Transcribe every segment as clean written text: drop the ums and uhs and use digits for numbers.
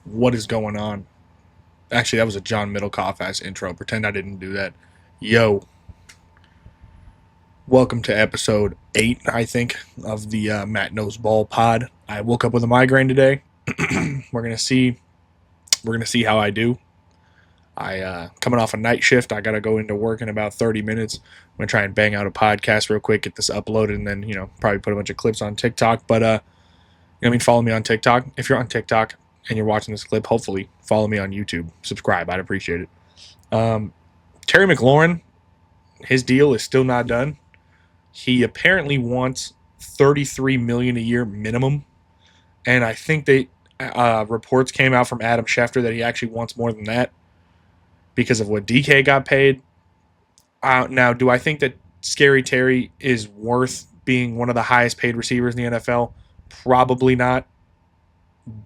What is going on? Actually, that was a John Middlecoff ass intro. Pretend I didn't do that. Yo, welcome to episode 8, I think, of the Matt Knows Ball pod. I woke up with a migraine today. we're gonna see. We're gonna see how I do. I coming off a night shift. I gotta go into work in about 30 minutes. I'm gonna try and bang out a podcast real quick, get this uploaded, and then probably put a bunch of clips on TikTok. But follow me on TikTok. If you're on TikTok and you're watching this clip, hopefully follow me on YouTube. Subscribe. I'd appreciate it. Terry McLaurin, his deal is still not done. He apparently wants $33 million a year minimum, and I think they reports came out from Adam Schefter that he actually wants more than that because of what DK got paid. Now, do I think that Scary Terry is worth being one of the highest paid receivers in the NFL? Probably not,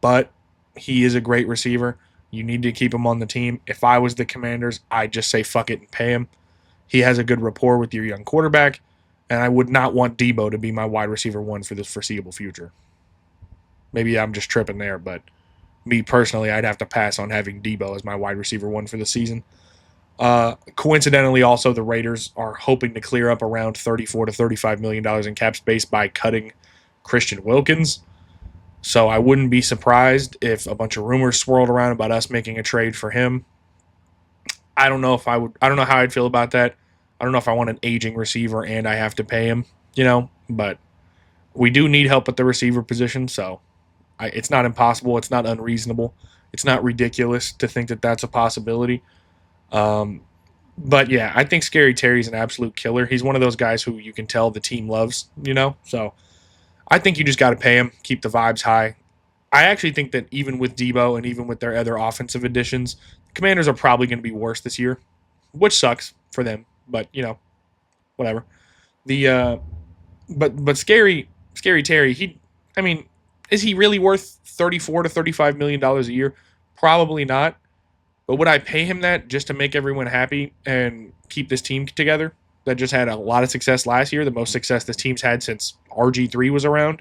but he is a great receiver. You need to keep him on the team. If I was the Commanders, I'd just say fuck it and pay him. He has a good rapport with your young quarterback, and I would not want Debo to be my wide receiver 1 for the foreseeable future. Maybe I'm just tripping there, but me personally, I'd have to pass on having Debo as my wide receiver 1 for the season. Coincidentally, also, the Raiders are hoping to clear up around $34 to $35 million in cap space by cutting Christian Wilkins. So I wouldn't be surprised if a bunch of rumors swirled around about us making a trade for him. I don't know how I'd feel about that. I don't know if I want an aging receiver and I have to pay him, but we do need help at the receiver position, so it's not impossible. It's not unreasonable. It's not ridiculous to think that that's a possibility. But yeah, I think Scary Terry's an absolute killer. He's one of those guys who you can tell the team loves, so I think you just got to pay him, keep the vibes high. I actually think that even with Debo and even with their other offensive additions, the Commanders are probably going to be worse this year, which sucks for them. But whatever. The but Scary Terry, is he really worth $34 to $35 million a year? Probably not. But would I pay him that just to make everyone happy and keep this team together? That just had a lot of success last year, the most success this team's had since RG3 was around.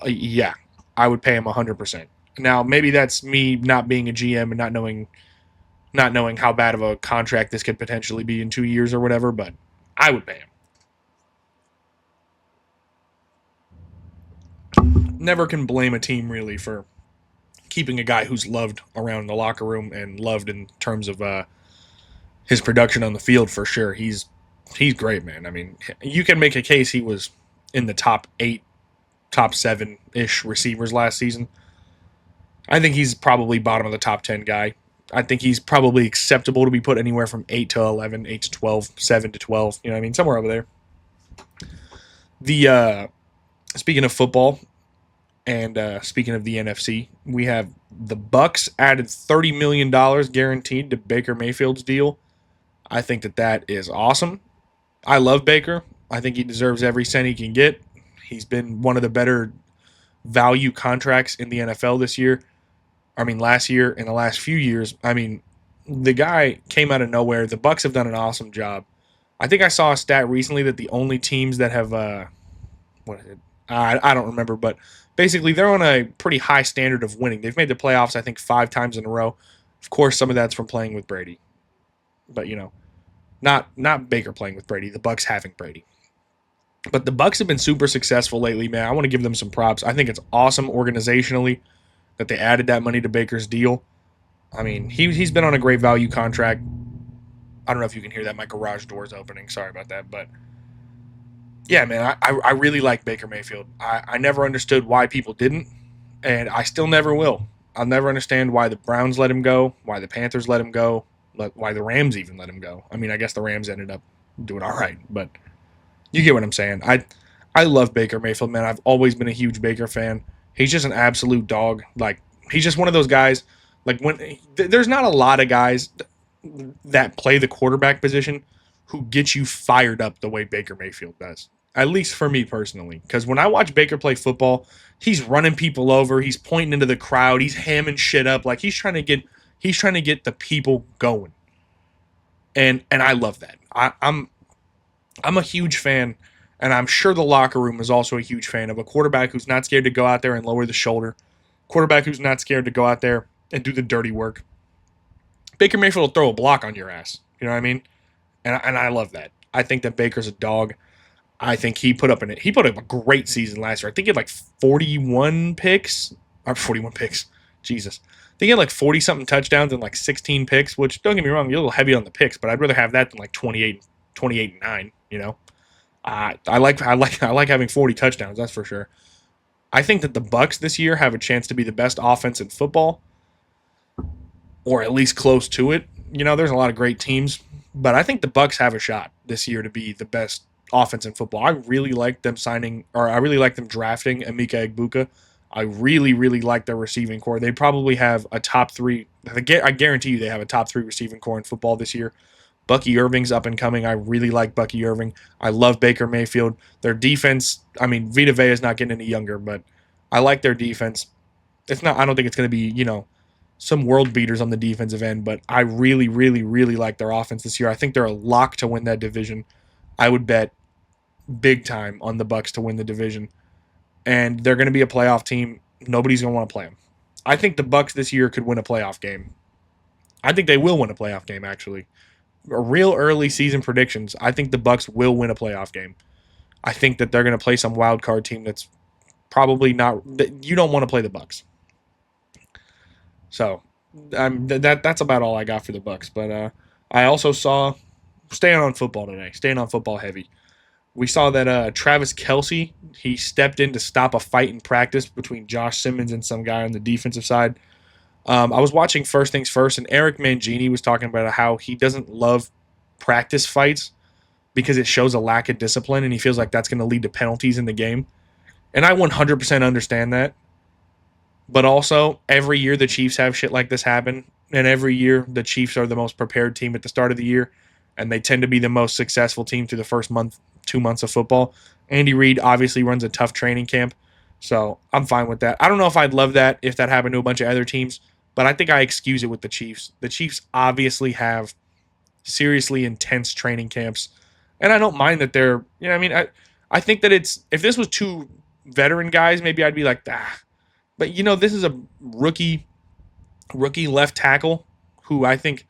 Yeah, I would pay him 100%. Now, maybe that's me not being a GM and not knowing how bad of a contract this could potentially be in 2 years or whatever, but I would pay him. Never can blame a team really for keeping a guy who's loved around the locker room and loved in terms of his production on the field for sure. He's great, man. I mean, you can make a case he was in the top 8, top 7-ish receivers last season. I think he's probably bottom of the top 10 guy. I think he's probably acceptable to be put anywhere from 8 to 11, 8 to 12, 7 to 12. Somewhere over there. The speaking of football and speaking of the NFC, we have the Bucs added $30 million guaranteed to Baker Mayfield's deal. I think that is awesome. I love Baker. I think he deserves every cent he can get. He's been one of the better value contracts in the NFL this year. Last year, in the last few years. The guy came out of nowhere. The Bucs have done an awesome job. I think I saw a stat recently that the only teams that have what is it? I don't remember, but basically they're on a pretty high standard of winning. They've made the playoffs, I think, 5 times in a row. Of course, some of that's from playing with Brady, but not Baker playing with Brady. The Bucs having Brady. But the Bucs have been super successful lately, man. I want to give them some props. I think it's awesome organizationally that they added that money to Baker's deal. He's been on a great value contract. I don't know if you can hear that. My garage door is opening. Sorry about that. But yeah, man, I really like Baker Mayfield. I never understood why people didn't, and I still never will. I'll never understand why the Browns let him go, why the Panthers let him go, why the Rams even let him go. I guess the Rams ended up doing all right, but you get what I'm saying. I love Baker Mayfield, man. I've always been a huge Baker fan. He's just an absolute dog. He's just one of those guys. There's not a lot of guys that play the quarterback position who get you fired up the way Baker Mayfield does. At least for me personally. Because when I watch Baker play football, he's running people over. He's pointing into the crowd. He's hamming shit up. He's trying to get the people going. And I love that. I'm a huge fan. And I'm sure the locker room is also a huge fan of a quarterback who's not scared to go out there and lower the shoulder, Quarterback who's not scared to go out there and do the dirty work. Baker Mayfield will throw a block on your ass. You know what I mean? And I love that. I think that Baker's a dog. I think he put up a great season last year. I think he had like 41 picks. Or 41 picks. Jesus. I think he had like 40 something touchdowns and like 16 picks, which don't get me wrong, you're a little heavy on the picks, but I'd rather have that than like 28 and 9, you know. I like having 40 touchdowns, that's for sure. I think that the Bucs this year have a chance to be the best offense in football, or at least close to it. You know, there's a lot of great teams, but I think the Bucs have a shot this year to be the best offense in football. I really like them drafting Emeka Egbuka. I really, really like their receiving core. They probably have a top 3. I guarantee you they have a top 3 receiving core in football this year. Bucky Irving's up and coming. I really like Bucky Irving. I love Baker Mayfield. Their defense, I mean, Vita Vea is not getting any younger, but I like their defense. I don't think it's going to be, some world beaters on the defensive end, but I really, really, really like their offense this year. I think they're a lock to win that division. I would bet big time on the Bucs to win the division, and they're going to be a playoff team. Nobody's going to want to play them. I think the Bucs this year could win a playoff game. I think they will win a playoff game, actually. A real early season predictions. I think the Bucs will win a playoff game. I think that they're going to play some wild card team that's probably not. You don't want to play the Bucs. So that's about all I got for the Bucs. But I also saw, staying on football today, staying on football heavy. We saw that Travis Kelce, he stepped in to stop a fight in practice between Josh Simmons and some guy on the defensive side. I was watching First Things First, and Eric Mangini was talking about how he doesn't love practice fights because it shows a lack of discipline, and he feels like that's going to lead to penalties in the game. And I 100% understand that. But also, every year the Chiefs have shit like this happen, and every year the Chiefs are the most prepared team at the start of the year, and they tend to be the most successful team through the first 2 months of football. Andy Reid obviously runs a tough training camp, so I'm fine with that. I don't know if I'd love that if that happened to a bunch of other teams, but I think I excuse it with the Chiefs. The Chiefs obviously have seriously intense training camps, and I don't mind that they're, I think that if this was 2 veteran guys, maybe I'd be like, But, this is a rookie left tackle who I think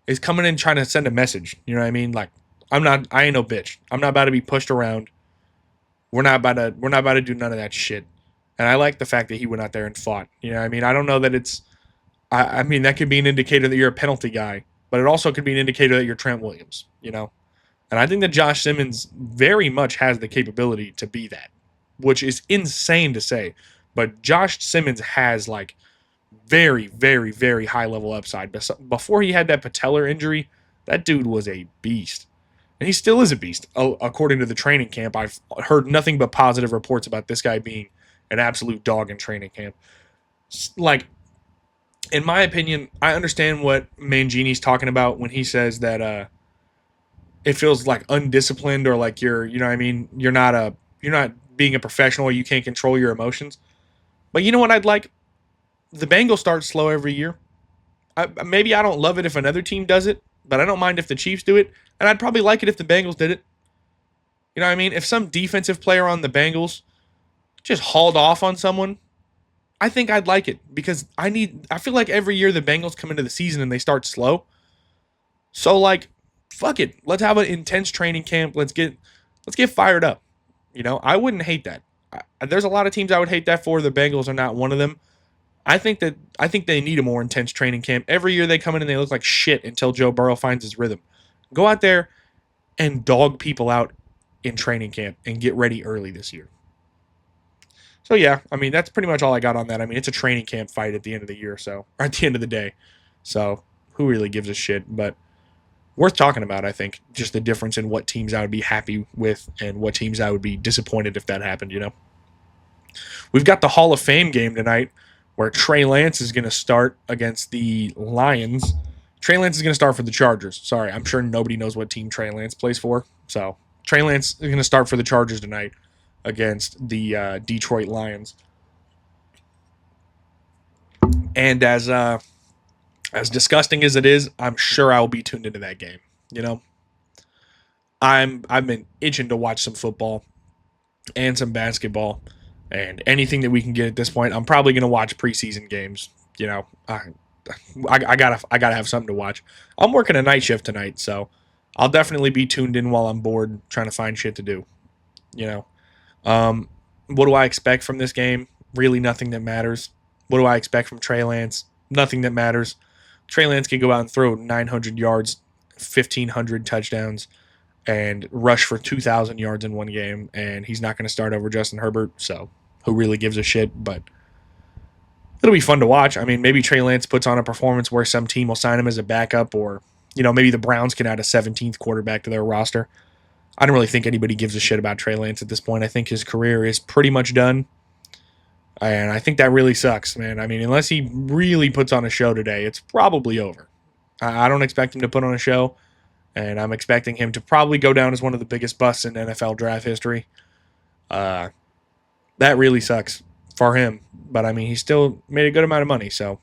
is coming in trying to send a message. You know what I mean? Like, I ain't no bitch. I'm not about to be pushed around. We're not about to do none of that shit. And I like the fact that he went out there and fought. You know what I mean? I don't know that it's, I mean, that could be an indicator that you're a penalty guy, but it also could be an indicator that you're Trent Williams, And I think that Josh Simmons very much has the capability to be that, which is insane to say. But Josh Simmons has like very, very, very high level upside. Before he had that patellar injury, that dude was a beast. And he still is a beast. According to the training camp, I've heard nothing but positive reports about this guy being an absolute dog in training camp. Like, in my opinion, I understand what Mangini's talking about when he says that it feels like undisciplined, or like you're not being a professional, or you can't control your emotions. But you know what I'd like? The Bengals start slow every year. Maybe I don't love it if another team does it, but I don't mind if the Chiefs do it. And I'd probably like it if the Bengals did it. You know what I mean? If some defensive player on the Bengals just hauled off on someone, I think I'd like it, because I feel like every year the Bengals come into the season and they start slow. So like, fuck it. Let's have an intense training camp. Let's get fired up. I wouldn't hate that. There's a lot of teams I would hate that for. The Bengals are not one of them. I think they need a more intense training camp. Every year they come in and they look like shit until Joe Burrow finds his rhythm. Go out there and dog people out in training camp and get ready early this year. So yeah, I mean, that's pretty much all I got on that. I mean, it's a training camp fight at the end of the year, or at the end of the day. So who really gives a shit? But worth talking about, I think, just the difference in what teams I would be happy with and what teams I would be disappointed if that happened, We've got the Hall of Fame game tonight where Trey Lance is going to start against the Lions. Trey Lance is going to start for the Chargers. Sorry, I'm sure nobody knows what team Trey Lance plays for. So Trey Lance is going to start for the Chargers tonight against the Detroit Lions. And as disgusting as it is, I'm sure I will be tuned into that game. I've been itching to watch some football and some basketball. And anything that we can get at this point, I'm probably going to watch preseason games. You know, I gotta have something to watch. I'm working a night shift tonight, so I'll definitely be tuned in while I'm bored, trying to find shit to do. You know, um, what do I expect from this game? Really, nothing that matters. What do I expect from Trey Lance? Nothing that matters. Trey Lance can go out and throw 900 yards, 1,500 touchdowns, and rush for 2,000 yards in one game, and he's not going to start over Justin Herbert. So, who really gives a shit? But it'll be fun to watch. I mean, maybe Trey Lance puts on a performance where some team will sign him as a backup, or maybe the Browns can add a 17th quarterback to their roster. I don't really think anybody gives a shit about Trey Lance at this point. I think his career is pretty much done. And I think that really sucks, man. I mean, unless he really puts on a show today, it's probably over. I don't expect him to put on a show, and I'm expecting him to probably go down as one of the biggest busts in NFL draft history. Uh, that really sucks for him. But, I mean, he still made a good amount of money, so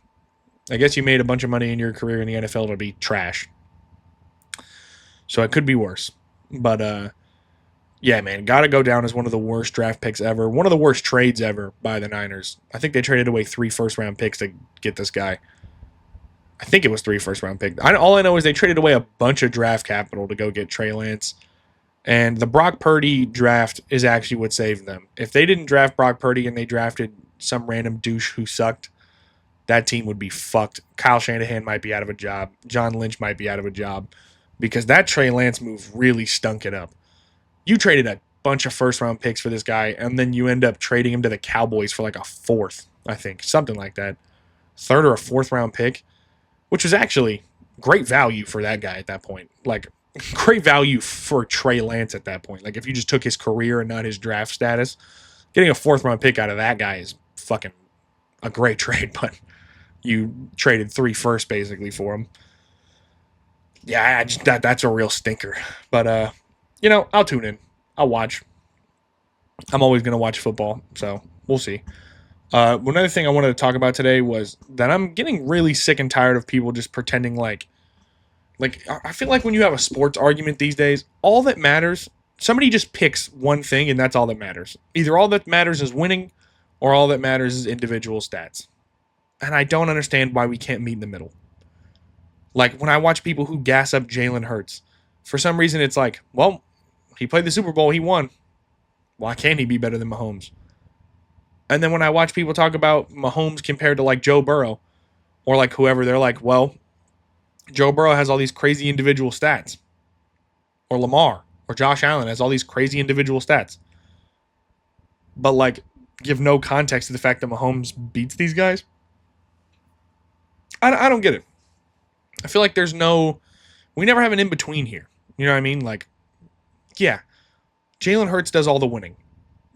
I guess you made a bunch of money in your career in the NFL to be trash. So it could be worse. But, yeah, man, got to go down as one of the worst draft picks ever. One of the worst trades ever by the Niners. I think they traded away 3 first-round picks to get this guy. I think it was 3 first-round picks. All I know is they traded away a bunch of draft capital to go get Trey Lance. And the Brock Purdy draft is actually what saved them. If they didn't draft Brock Purdy and they drafted some random douche who sucked, that team would be fucked. Kyle Shanahan might be out of a job. John Lynch might be out of a job. Because that Trey Lance move really stunk it up. You traded a bunch of first-round picks for this guy, and then you end up trading him to the Cowboys for like a 4th, I think. Something like that. 3rd or a 4th-round pick, which was actually great value for that guy at that point. Like, great value for Trey Lance at that point. Like, if you just took his career and not his draft status, getting a 4th-round pick out of that guy is fucking a great trade, but you traded 3 firsts basically for him. Yeah, that's a real stinker. But, I'll tune in. I'll watch. I'm always going to watch football, so we'll see. One other thing I wanted to talk about today was that I'm getting really sick and tired of people just pretending like I feel like when you have a sports argument these days, all that matters, somebody just picks one thing and that's all that matters. Either all that matters is winning or all that matters is individual stats. And I don't understand why we can't meet in the middle. Like when I watch people who gas up Jalen Hurts, for some reason it's like, well, he played the Super Bowl, he won. Why can't he be better than Mahomes? And then when I watch people talk about Mahomes compared to like Joe Burrow or like whoever, they're like, well, Joe Burrow has all these crazy individual stats. Or Lamar or Josh Allen has all these crazy individual stats. But like give no context to the fact that Mahomes beats these guys. I don't get it. I feel like we never have an in-between here. You know what I mean? Like, yeah, Jalen Hurts does all the winning.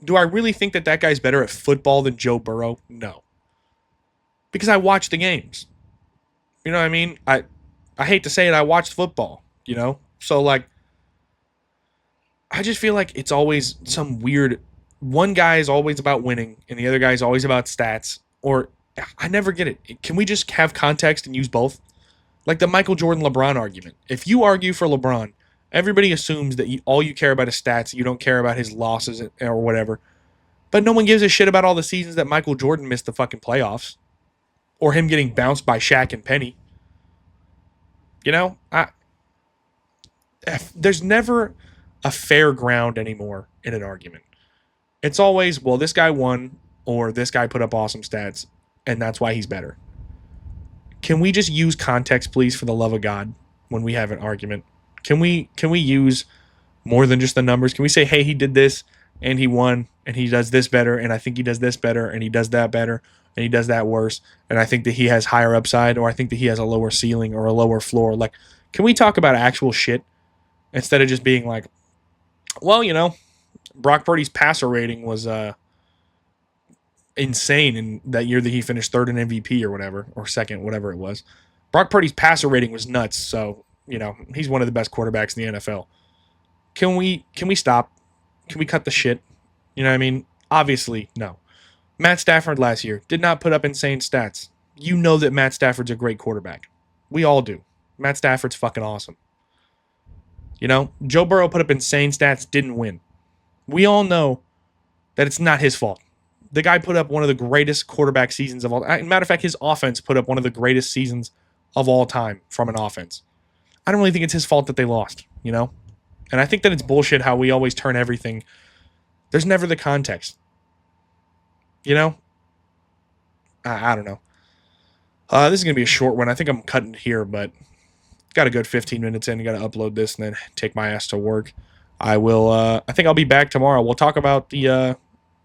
Do I really think that guy's better at football than Joe Burrow? No. Because I watch the games. You know what I mean? I hate to say it, I watched football, So, like, I just feel like it's always some weird... One guy is always about winning, and the other guy is always about stats. Or, I never get it. Can we just have context and use both? Like the Michael Jordan-LeBron argument. If you argue for LeBron, everybody assumes that all you care about is stats. You don't care about his losses or whatever. But no one gives a shit about all the seasons that Michael Jordan missed the fucking playoffs. Or him getting bounced by Shaq and Penny. There's never a fair ground anymore in an argument. It's always, well, this guy won, or this guy put up awesome stats, and that's why he's better. Can we just use context, please, for the love of God, when we have an argument? Can we use more than just the numbers? Can we say, hey, he did this, and he won, and he does this better, and I think he does this better, and he does that better, and he does that worse, and I think that he has higher upside, or I think that he has a lower ceiling or a lower floor? Like, can we talk about actual shit instead of just being like, well, Brock Purdy's passer rating was insane in that year that he finished 3rd in MVP or whatever, or 2nd, whatever it was. Brock Purdy's passer rating was nuts, so, he's one of the best quarterbacks in the NFL. Can we stop? Can we cut the shit? You know what I mean? Obviously, no. Matt Stafford last year did not put up insane stats. You know that Matt Stafford's a great quarterback. We all do. Matt Stafford's fucking awesome. Joe Burrow put up insane stats, didn't win. We all know that it's not his fault. The guy put up one of the greatest quarterback seasons of all. Matter of fact, his offense put up one of the greatest seasons of all time from an offense. I don't really think it's his fault that they lost, you know? And I think that it's bullshit how we always turn everything. There's never the context. You know? I don't know. This is going to be a short one. I think I'm cutting it here, but got a good 15 minutes in. Got to upload this and then take my ass to work. I will. I think I'll be back tomorrow. We'll talk about the.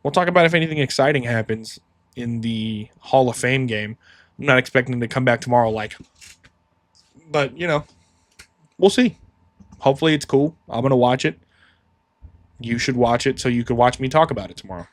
We'll talk about if anything exciting happens in the Hall of Fame game. I'm not expecting to come back tomorrow, but we'll see. Hopefully it's cool. I'm gonna watch it. You should watch it so you can watch me talk about it tomorrow.